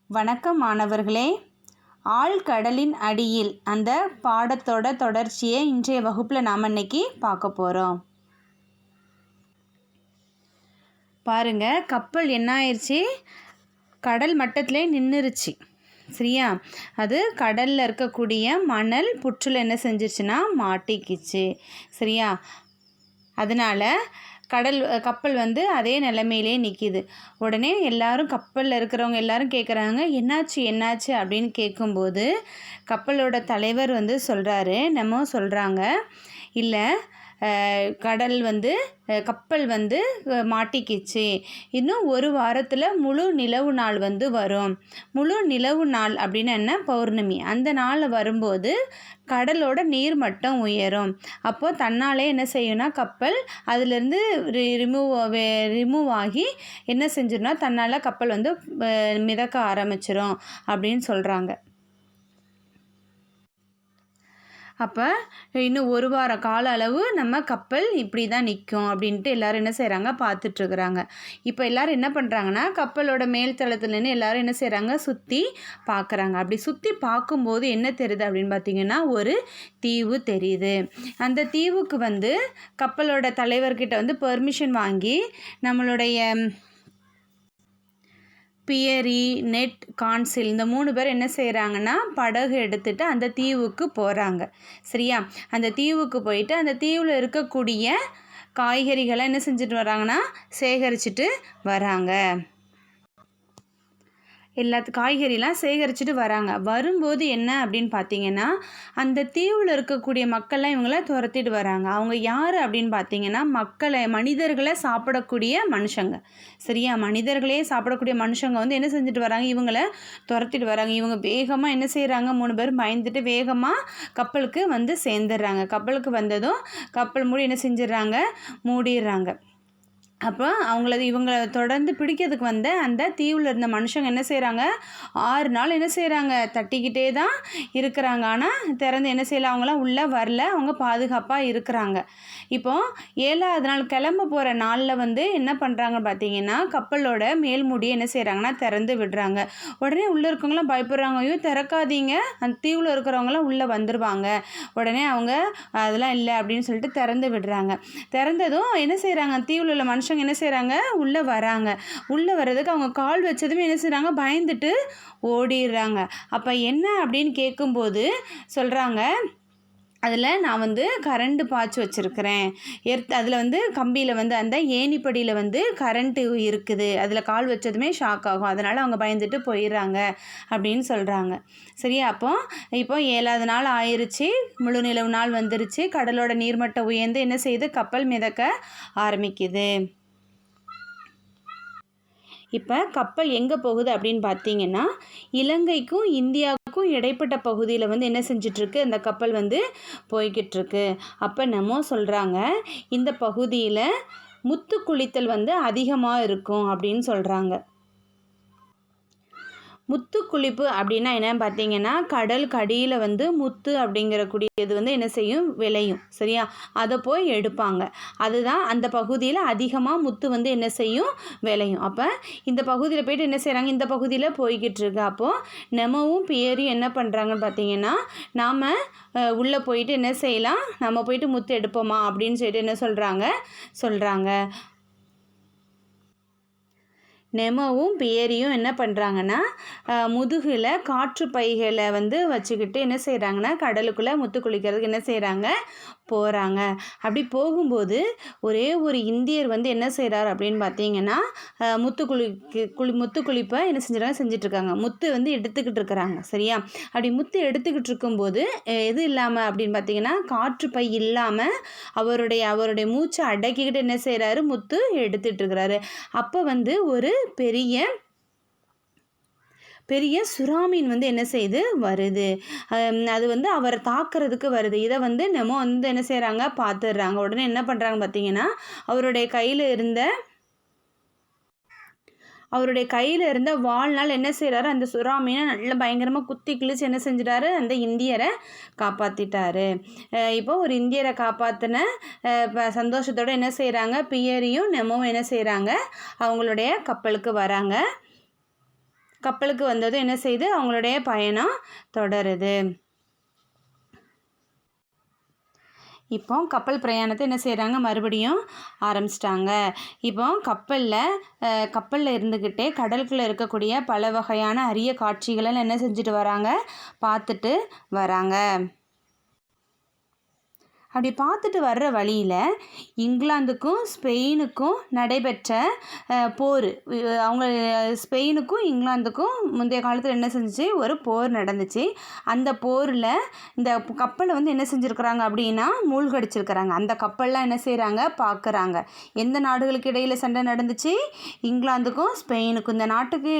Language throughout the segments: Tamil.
வணக்கம் மாணவர்களே. ஆழ்கடலின் அடியில் அந்த பாடத்தோட தொடர்ச்சியை இன்றைய வகுப்பில் நாம் இன்னைக்கு பார்க்க போகிறோம். பாருங்க, கப்பல் என்ன ஆயிடுச்சு, கடல் மட்டத்திலே நின்றுருச்சு. சரியா? அது கடலில் இருக்கக்கூடிய மணல் புற்றில் என்ன செஞ்சிருச்சுன்னா மாட்டிக்கிச்சு. சரியா? அதனால் கப்பல் அதே நிலைமையிலே நிற்கிது. உடனே எல்லாரும் கப்பலில் இருக்கிறவங்க எல்லாரும் கேட்குறாங்க, என்னாச்சு அப்படின்னு கேட்கும்போது கப்பலோட தலைவர் சொல்கிறாரு, சொல்கிறாங்க, இல்லை கப்பல் மாட்டிக்கிச்சு, இன்னும் ஒரு வாரத்தில் முழு நிலவு நாள் வரும். முழு நிலவு நாள் அப்படின்னா என்ன, பௌர்ணமி. அந்த நாள் வரும்போது கடலோட நீர் மட்டம் உயரும். அப்போது தன்னாலே என்ன செய்யும்னா கப்பல் அதிலேருந்து ரிமூவ் ஆகி என்ன செஞ்சிடும்னா தன்னால் கப்பல் மிதக்க ஆரம்பிச்சிடும் அப்படின்னு சொல்கிறாங்க. அப்போ இன்னும் ஒரு வார கால அளவு நம்ம கப்பல் இப்படி தான் நிற்கும் அப்படின்ட்டு எல்லோரும் என்ன செய்கிறாங்க, பார்த்துட்ருக்குறாங்க. இப்போ எல்லோரும் என்ன பண்ணுறாங்கன்னா கப்பலோட மேல் தளத்தில் நின்று எல்லோரும் என்ன செய்கிறாங்க, சுற்றி பார்க்குறாங்க. அப்படி சுற்றி பார்க்கும்போது என்ன தெரியுது அப்படின்னு பார்த்தீங்கன்னா, ஒரு தீவு தெரியுது. அந்த தீவுக்கு கப்பலோட தலைவர்கிட்ட பெர்மிஷன் வாங்கி நம்மளுடைய பியரி, நெட், கான்சில் இந்த 3 பேர் என்ன செய்கிறாங்கன்னா படகு எடுத்துகிட்டு அந்த தீவுக்கு போகிறாங்க. சரியா? அந்த தீவுக்கு போயிட்டு அந்த தீவில் இருக்கக்கூடிய காய்கறிகளை என்ன செஞ்சுட்டு வராங்கன்னா சேகரிச்சுட்டு வராங்க. காய்கறிலாம் சேகரிச்சுட்டு வராங்க. வரும்போது என்ன அப்படின்னு பார்த்தீங்கன்னா, அந்த தீவில் இருக்கக்கூடிய மக்கள்லாம் இவங்கள துரத்திட்டு வராங்க. அவங்க யார் அப்படின்னு பார்த்தீங்கன்னா, மனிதர்களை சாப்பிடக்கூடிய மனுஷங்க. சரியா? மனிதர்களே சாப்பிடக்கூடிய மனுஷங்க என்ன செஞ்சுட்டு வராங்க, இவங்கள துரத்திட்டு வராங்க. இவங்க வேகமாக என்ன செய்கிறாங்க, 3 பேர் பயந்துட்டு வேகமாக கப்பலுக்கு சேர்ந்துடுறாங்க. கப்பலுக்கு வந்ததும் கப்பல் மூடி என்ன செஞ்சிடறாங்க, மூடிடுறாங்க. அப்போ இவங்களை தொடர்ந்து பிடிக்கிறதுக்கு அந்த தீவில் இருந்த மனுஷங்க என்ன செய்கிறாங்க, 6 நாள் என்ன செய்கிறாங்க, தட்டிக்கிட்டே தான் இருக்கிறாங்க. ஆனால் திறந்து என்ன செய்யலாம், அவங்களாம் உள்ளே வரல, அவங்க பாதுகாப்பாக இருக்கிறாங்க. இப்போது 7ஆவது நாள் கிளம்ப போகிற நாளில் என்ன பண்ணுறாங்க பார்த்தீங்கன்னா, கப்பலோட மேல்மூடியை என்ன செய்கிறாங்கன்னா திறந்து விடுறாங்க. உடனே உள்ளே இருக்கவங்களாம் பயப்படுறாங்க, ஐயோ திறக்காதீங்க, அந்த தீவில் இருக்கிறவங்களாம் உள்ளே வந்துடுவாங்க. உடனே அவங்க அதெல்லாம் இல்லை அப்படின்னு சொல்லிட்டு திறந்து விடுறாங்க. திறந்ததும் என்ன செய்கிறாங்க, தீவில் உள்ள மனுஷங்க என்ன செய்கிறாங்க, உள்ளே வராங்க. உள்ளே வர்றதுக்கு அவங்க கால் வச்சதுமே என்ன செய்கிறாங்க, பயந்துட்டு ஓடிடுறாங்க. அப்போ என்ன அப்படின்னு கேட்கும்போது சொல்கிறாங்க, அதில் நான் கரண்ட்டு பாய்ச்சி வச்சுருக்கிறேன். அதில் கம்பியில் அந்த ஏணிப்படியில் கரண்ட்டு இருக்குது, அதில் கால் வச்சதுமே ஷாக் ஆகும், அதனால் அவங்க பயந்துட்டு போயிடுறாங்க அப்படின்னு சொல்கிறாங்க. சரியா? இப்போ 7ஆவது நாள் ஆயிடுச்சு, முழு நிலவு நாள் வந்துருச்சு. கடலோட நீர்மட்டம் உயர்ந்து என்ன செய்யுது, கப்பல் மிதக்க ஆரம்பிக்குது. இப்போ கப்பல் எங்கே போகுது அப்படின்னு பார்த்தீங்கன்னா, இலங்கைக்கும் இந்தியாவுக்கும் இடைப்பட்ட பகுதியில் என்ன செஞ்சிட்ருக்கு, அந்த கப்பல் போய்கிட்டுருக்கு. அப்போ சொல்கிறாங்க, இந்த பகுதியில் முத்து குளித்தல் அதிகமாக இருக்கும் அப்படின்னு சொல்கிறாங்க. முத்து குளிப்பு அப்படின்னா என்னன்னு பார்த்தீங்கன்னா, கடல் கடியில் முத்து அப்படிங்கிறக்கூடியது என்ன செய்யும், விளையும். சரியா? அதை போய் எடுப்பாங்க. அதுதான் அந்த பகுதியில் அதிகமாக முத்து என்ன செய்யும், விளையும். அப்போ இந்த பகுதியில் போய்ட்டு என்ன செய்கிறாங்க, இந்த பகுதியில் போய்கிட்டு இருக்கு. அப்போது நெமோவும் பியரியும் என்ன பண்ணுறாங்கன்னு பார்த்தீங்கன்னா, நாம் உள்ளே போயிட்டு என்ன செய்யலாம், நம்ம போயிட்டு முத்து எடுப்போமா அப்படின்னு சொல்லிட்டு என்ன சொல்கிறாங்க. நெமோவும் பியரியும் என்ன பண்ணுறாங்கன்னா, முதுகில் காற்று பைகளை வச்சுக்கிட்டு என்ன செய்கிறாங்கன்னா, கடலுக்குள்ளே முத்து குளிக்கிறதுக்கு என்ன செய்கிறாங்க, போகிறாங்க. அப்படி போகும்போது ஒரே ஒரு இந்தியர் என்ன செய்கிறார் அப்படின்னு பார்த்தீங்கன்னா, முத்து குளிப்பை என்ன செஞ்சிட்ருக்காங்க, முத்து எடுத்துக்கிட்டு இருக்கிறாங்க. சரியா? அப்படி முத்து எடுத்துக்கிட்டு இருக்கும்போது எது இல்லாமல் அப்படின்னு பார்த்தீங்கன்னா, காற்று பை இல்லாமல் அவருடைய மூச்சை அடக்கிக்கிட்டு என்ன செய்கிறாரு, முத்து எடுத்துகிட்ருக்கிறாரு. அப்போ ஒரு பெரிய சுறாமீன் என்ன செய்யுது, வருது. அது அவரை தாக்குறதுக்கு வருது. இதை நெமோ என்ன செய்கிறாங்க, பார்த்துடுறாங்க. உடனே என்ன பண்ணுறாங்க பார்த்தீங்கன்னா, அவருடைய கையில் இருந்த வாள்னால் என்ன செய்கிறாரு, அந்த சுறாமீனை நல்லா பயங்கரமாக குத்தி கிழிச்சு என்ன செஞ்சிட்டாரு, அந்த இந்தியரை காப்பாற்றிட்டாரு. இப்போ ஒரு இந்தியரை காப்பாற்றின சந்தோஷத்தோடு என்ன செய்கிறாங்க, பியரியும் நெமோவும் என்ன செய்கிறாங்க, அவங்களுடைய கப்பலுக்கு வராங்க. கப்பலுக்கு வந்ததும் என்ன செய்யுது, அவங்களுடைய பயணம் தொடருது. இப்போ கப்பல் பிரயாணத்தை என்ன செய்கிறாங்க, மறுபடியும் ஆரம்பிச்சிட்டாங்க. இப்போ கப்பலில் இருந்துக்கிட்டே கடலுக்குள்ளே இருக்கக்கூடிய பல வகையான அரிய காட்சிகளை என்ன செஞ்சுட்டு வராங்க, பார்த்துட்டு வராங்க. அப்படி பார்த்துட்டு வர்ற வழியில் இங்கிலாந்துக்கும் ஸ்பெயினுக்கும் நடைபெற்ற போர், அவங்க ஸ்பெயினுக்கும் இங்கிலாந்துக்கும் முந்தைய காலத்தில் என்ன செஞ்சிச்சு, ஒரு போர் நடந்துச்சு. அந்த போரில் இந்த கப்பலை வந்து என்ன செஞ்சுருக்குறாங்க அப்படின்னா மூழ்கடிச்சிருக்கிறாங்க. அந்த கப்பல்லாம் என்ன செய்கிறாங்க, பார்க்குறாங்க. எந்த நாடுகளுக்கு இடையில் சண்டை நடந்துச்சு, இங்கிலாந்துக்கும் ஸ்பெயினுக்கும். இந்த நாட்டுக்கு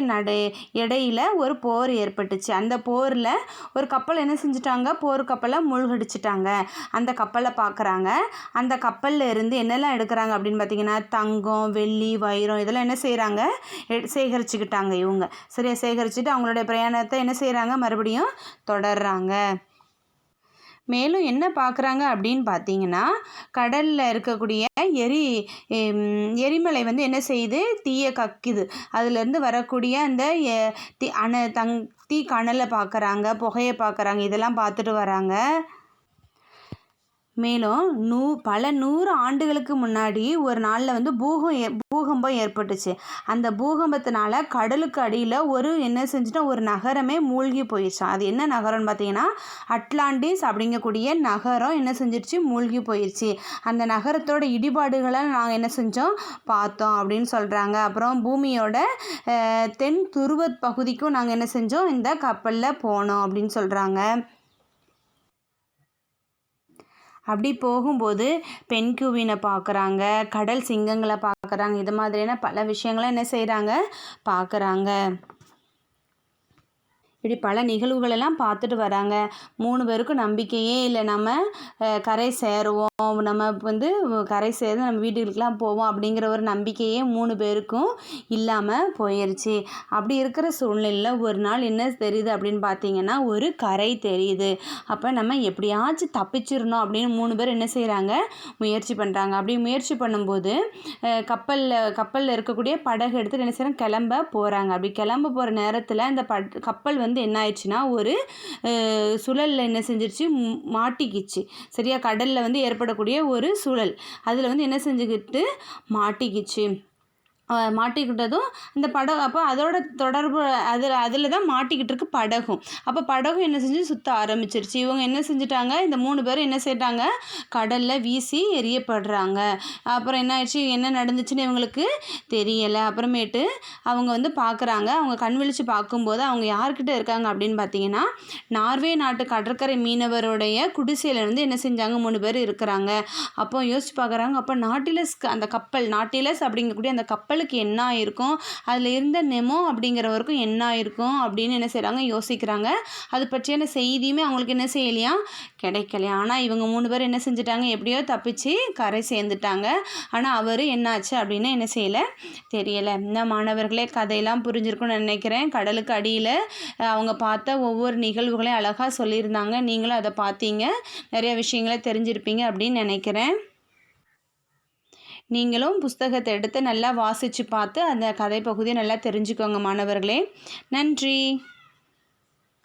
இடையில் ஒரு போர் ஏற்பட்டுச்சு. அந்த போரில் ஒரு கப்பல் என்ன செஞ்சுட்டாங்க, போர் கப்பலை மூழ்கடிச்சிட்டாங்க. அந்த கப்பலை பார்க்குறாங்க. அந்த கப்பலில் இருந்து என்னெல்லாம் எடுக்கிறாங்க அப்படின்னு பார்த்தீங்கன்னா, தங்கம், வெள்ளி, வைரம் இதெல்லாம் என்ன செய்கிறாங்க, சேகரிச்சுக்கிட்டாங்க இவங்க. சரியா சேகரிச்சுட்டு அவங்களுடைய பிரயாணத்தை என்ன செய்கிறாங்க, மறுபடியும் தொடர்றாங்க. மேலும் என்ன பார்க்குறாங்க அப்படின்னு பார்த்தீங்கன்னா, கடலில் இருக்கக்கூடிய எரிமலை வந்து என்ன செய்யுது, தீயை கக்குது. அதுலேருந்து வரக்கூடிய அந்த தீ கனலை பார்க்குறாங்க, புகையை பார்க்குறாங்க. இதெல்லாம் பார்த்துட்டு வராங்க. மேலும் பல 100 ஆண்டுகளுக்கு முன்னாடி ஒரு நாளில் வந்து பூகம்பம் ஏற்பட்டுச்சு. அந்த பூகம்பத்தினால கடலுக்கு அடியில் என்ன செஞ்சுட்டா, ஒரு நகரமே மூழ்கி போயிடுச்சான். அது என்ன நகரம்னு பார்த்தீங்கன்னா, அட்லாண்டிஸ் அப்படிங்கக்கூடிய நகரம் என்ன செஞ்சிருச்சு, மூழ்கி போயிடுச்சு. அந்த நகரத்தோட இடிபாடுகளை நாங்கள் என்ன செஞ்சோம், பார்த்தோம் அப்படின்னு சொல்கிறாங்க. அப்புறம் பூமியோட தென் துருவ பகுதிக்கும் நாங்கள் என்ன செஞ்சோம், இந்த கப்பலில் போனோம் அப்படின்னு சொல்கிறாங்க. அப்படி போகும்போது பென்குவினை பார்க்குறாங்க, கடல் சிங்கங்களை பார்க்குறாங்க. இது மாதிரியான பல விஷயங்களை என்ன செய்கிறாங்க, பார்க்குறாங்க. இப்படி பல நிகழ்வுகளெல்லாம் பார்த்துட்டு வராங்க. 3 பேருக்கும் நம்பிக்கையே இல்லை, நம்ம கரை சேருவோம், நம்ம வந்து கரை சேர்ந்து நம்ம வீட்டுகளுக்கெலாம் போவோம் அப்படிங்கிற ஒரு நம்பிக்கையே 3 பேருக்கும் இல்லாமல் போயிடுச்சு. அப்படி இருக்கிற சூழ்நிலையில் ஒரு நாள் என்ன தெரியுது அப்படின்னு பார்த்தீங்கன்னா, ஒரு கரை தெரியுது. அப்போ நம்ம எப்படியாச்சும் தப்பிச்சிடணும் அப்படின்னு 3 பேர் என்ன செய்கிறாங்க, முயற்சி பண்ணுறாங்க. அப்படி முயற்சி பண்ணும்போது கப்பலில் இருக்கக்கூடிய படகு எடுத்துகிட்டு என்ன செய்கிறாங்க, கிளம்ப போகிறாங்க. அப்படி கிளம்ப போகிற நேரத்தில் அந்த கப்பல் வந்து என்ன ஆயிடுச்சுன்னா, ஒரு சுழலில் என்ன செஞ்சிருச்சு, மாட்டிக்கிச்சு. சரியா கடலில் வந்து ஏற்படக்கூடிய ஒரு சுழல், அதில் வந்து என்ன செஞ்சுக்கிட்டு மாட்டிக்கிச்சு. மாட்டிக்கிட்டதும் இந்த படகு, அப்போ அதோட தொடர்பு அதில் தான் மாட்டிக்கிட்டு இருக்கு படகும். அப்போ படகும் என்ன செஞ்சு சுற்ற ஆரம்பிச்சிருச்சு. இவங்க என்ன செஞ்சுட்டாங்க, இந்த 3 பேரும் என்ன செய்யிட்டாங்க, கடலில் வீசி எரியப்படுறாங்க. அப்புறம் என்ன ஆயிடுச்சு, என்ன நடந்துச்சுன்னு இவங்களுக்கு தெரியலை. அப்புறமேட்டு அவங்க வந்து பார்க்குறாங்க. அவங்க கண் விழிச்சு பார்க்கும்போது அவங்க யார்கிட்ட இருக்காங்க அப்படின்னு பார்த்தீங்கன்னா, நார்வே நாட்டு கடற்கரை மீனவருடைய குடிசையிலேருந்து என்ன செஞ்சாங்க, 3 பேர் இருக்கிறாங்க. அப்போ யோசிச்சு பார்க்குறாங்க. அப்போ அந்த கப்பல் நாட்டிலஸ் அப்படிங்கக்கூடிய அந்த கப்பலுக்கு என்ன இருக்கும், அதில் இருந்த நெமோ அப்படிங்கிறவருக்கும் என்ன இருக்கும் அப்படின்னு என்ன செய்கிறாங்க, யோசிக்கிறாங்க. அது பற்றியான செய்தியுமே அவங்களுக்கு என்ன செய்யலையா, கிடைக்கலையா. ஆனால் இவங்க 3 பேர் என்ன செஞ்சுட்டாங்க, எப்படியோ தப்பிச்சு கரை சேர்ந்துட்டாங்க. ஆனால் அவர் என்னாச்சு அப்படின்னு என்ன செய்யலை, தெரியலை. இந்த மாணவர்களே கதையெல்லாம் புரிஞ்சிருக்குன்னு நினைக்கிறேன். கடலுக்கு அடியில் அவங்க பார்த்த ஒவ்வொரு நிகழ்வுகளையும் அழகாக சொல்லியிருந்தாங்க. நீங்களும் அதை பார்த்தீங்க, நிறைய விஷயங்களை தெரிஞ்சிருப்பீங்க அப்படின்னு நினைக்கிறேன். நீங்களும் புஸ்தகத்தை எடுத்து நல்லா வாசித்து பார்த்து அந்த கதை பகுதியை நல்லா தெரிஞ்சுக்கோங்க மாணவர்களே. நன்றி.